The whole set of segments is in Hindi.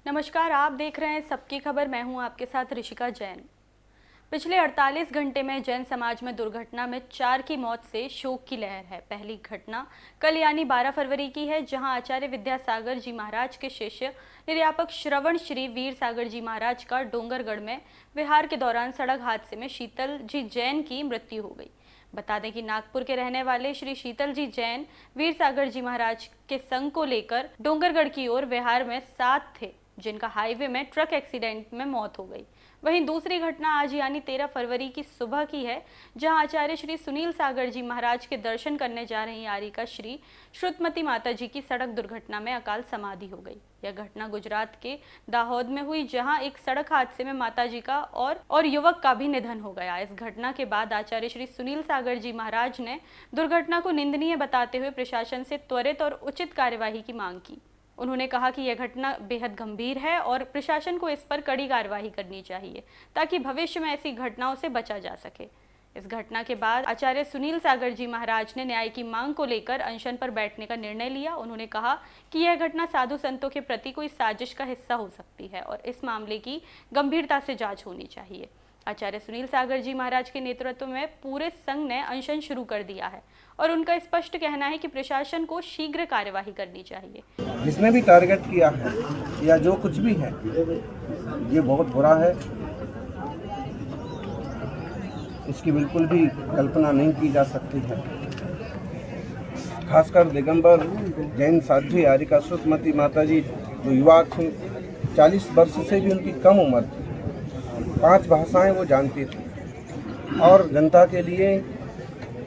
नमस्कार, आप देख रहे हैं सबकी खबर। मैं हूं आपके साथ ऋषिका जैन। पिछले 48 घंटे में जैन समाज में दुर्घटना में 4 की मौत से शोक की लहर है। पहली घटना कल यानी 12 फरवरी की है, जहां आचार्य विद्यासागर जी महाराज के शिष्य निर्यापक श्रवण श्री वीर सागर जी महाराज का डोंगरगढ़ में विहार के दौरान सड़क हादसे में शीतल जी जैन की मृत्यु हो गई। बता दें कि नागपुर के रहने वाले श्री शीतल जी जैन वीर सागर जी महाराज के संग को लेकर डोंगरगढ़ की ओर विहार में साथ थे, जिनका हाईवे में ट्रक एक्सीडेंट में मौत हो गई। वहीं दूसरी घटना आज यानी 13 फरवरी की सुबह की है, जहां आचार्य श्री सुनील सागर जी महाराज के दर्शन करने जा रही यारिका श्री श्रुतमती माता जी की सड़क दुर्घटना में अकाल समाधि हो गई। यह घटना गुजरात के दाहोद में हुई, जहां एक सड़क हादसे में माता जी का और युवक का भी निधन हो गया। इस घटना के बाद आचार्य श्री सुनील सागर जी महाराज ने दुर्घटना को निंदनीय बताते हुए प्रशासन से त्वरित और उचित कार्यवाही की मांग की। उन्होंने कहा कि यह घटना बेहद गंभीर है और प्रशासन को इस पर कड़ी कार्रवाई करनी चाहिए, ताकि भविष्य में ऐसी घटनाओं से बचा जा सके। इस घटना के बाद आचार्य सुनील सागर जी महाराज ने न्याय की मांग को लेकर अनशन पर बैठने का निर्णय लिया। उन्होंने कहा कि यह घटना साधु संतों के प्रति कोई साजिश का हिस्सा हो सकती है और इस मामले की गंभीरता से जांच होनी चाहिए। आचार्य सुनील सागर जी महाराज के नेतृत्व में पूरे संघ ने अनशन शुरू कर दिया है और उनका स्पष्ट कहना है कि प्रशासन को शीघ्र कार्यवाही करनी चाहिए। जिसने भी टारगेट किया है या जो कुछ भी है, ये बहुत बुरा है। इसकी बिल्कुल भी कल्पना नहीं की जा सकती है। खासकर दिगंबर जैन साध्वी यारिका श्रुतमती माता जी जो युवा थी, 40 वर्ष से भी उनकी कम उम्र थी, 5 भाषाएं वो जानती थी और जनता के लिए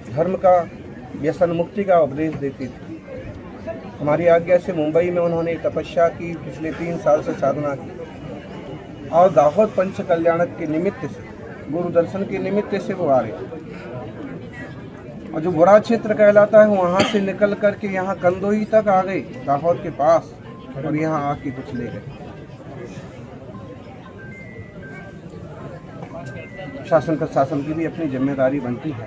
धर्म का व्यसन मुक्ति का उपदेश देती थी। हमारी आज्ञा से मुंबई में उन्होंने तपस्या की, पिछले 3 साल से साधना की और दाहोद पंच कल्याणक के निमित्त से, गुरु दर्शन के निमित्त से वो आ रहे। और जो बुरा क्षेत्र कहलाता है वहाँ से निकल करके यहाँ कंदोई तक आ गए, दाहोद के पास, और यहाँ आके कुछ ले गए। शासन प्रशासन की भी अपनी जिम्मेदारी बनती है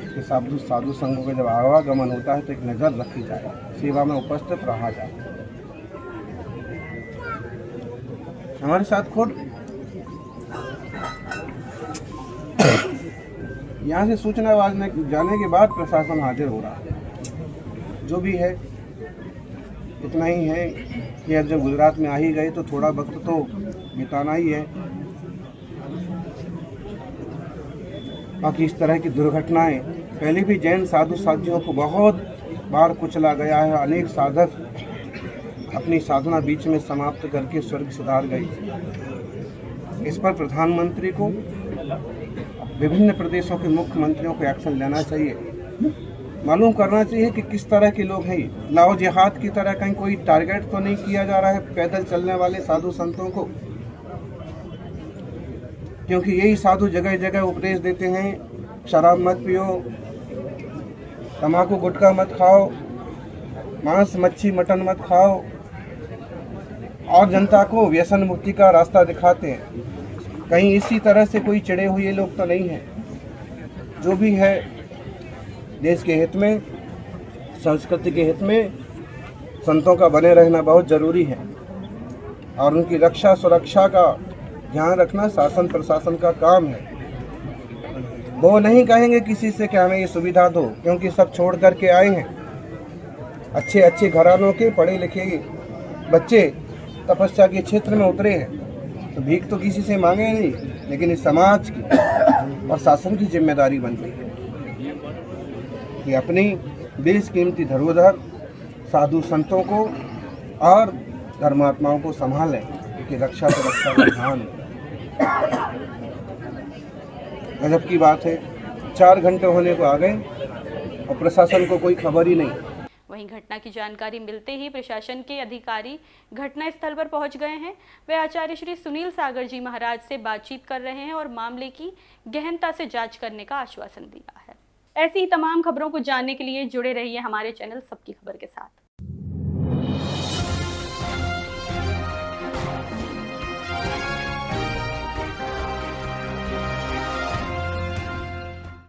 कि साधु संघों का जब आवागमन होता है तो एक नज़र रखी जाए, सेवा में उपस्थित रहा जाए। हमारे साथ खुद यहाँ से सूचना जाने के बाद प्रशासन हाजिर हो रहा है। जो भी है इतना ही है कि अब जब गुजरात में आ ही गए तो थोड़ा वक्त तो बिताना ही है। बाकी इस तरह की दुर्घटनाएं पहले भी जैन साधु साध्वियों को बहुत बार कुचला गया है। अनेक साधक अपनी साधना बीच में समाप्त करके स्वर्ग सिधार गए। इस पर प्रधानमंत्री को, विभिन्न प्रदेशों के मुख्यमंत्रियों को एक्शन लेना चाहिए। मालूम करना चाहिए कि किस तरह के लोग हैं। लाओ जिहाद की तरह कहीं कोई टारगेट तो नहीं किया जा रहा है पैदल चलने वाले साधु संतों को, क्योंकि यही साधु जगह जगह उपदेश देते हैं, शराब मत पियो, तम्बाकू गुटखा मत खाओ, मांस मच्छी मटन मत खाओ, और जनता को व्यसन मुक्ति का रास्ता दिखाते हैं। कहीं इसी तरह से कोई चिड़े हुए लोग तो नहीं हैं। जो भी है देश के हित में, संस्कृति के हित में संतों का बने रहना बहुत ज़रूरी है और उनकी रक्षा सुरक्षा का ध्यान रखना शासन प्रशासन का काम है। वो नहीं कहेंगे किसी से कि हमें ये सुविधा दो, क्योंकि सब छोड़ करके आए हैं। अच्छे अच्छे घरानों के पढ़े लिखे बच्चे तपस्या के क्षेत्र में उतरे हैं, तो भीख तो किसी से मांगे नहीं, लेकिन इस समाज की और शासन की जिम्मेदारी बनती है कि अपनी बेशकीमती धरोहर साधु संतों को और धर्मात्माओं को संभालें, कि रक्षा सुरक्षा का ध्यान। गजब की बात है, 4 घंटे होने को आ गए और प्रशासन को कोई खबर ही नहीं। वहीं घटना की जानकारी मिलते ही प्रशासन के अधिकारी घटना स्थल पर पहुंच गए हैं। वे आचार्य श्री सुनील सागर जी महाराज से बातचीत कर रहे हैं और मामले की गहनता से जांच करने का आश्वासन दिया है। ऐसी ही तमाम खबरों को जानने के लिए जुड़े रहिए हमारे चैनल सबकी खबर के साथ।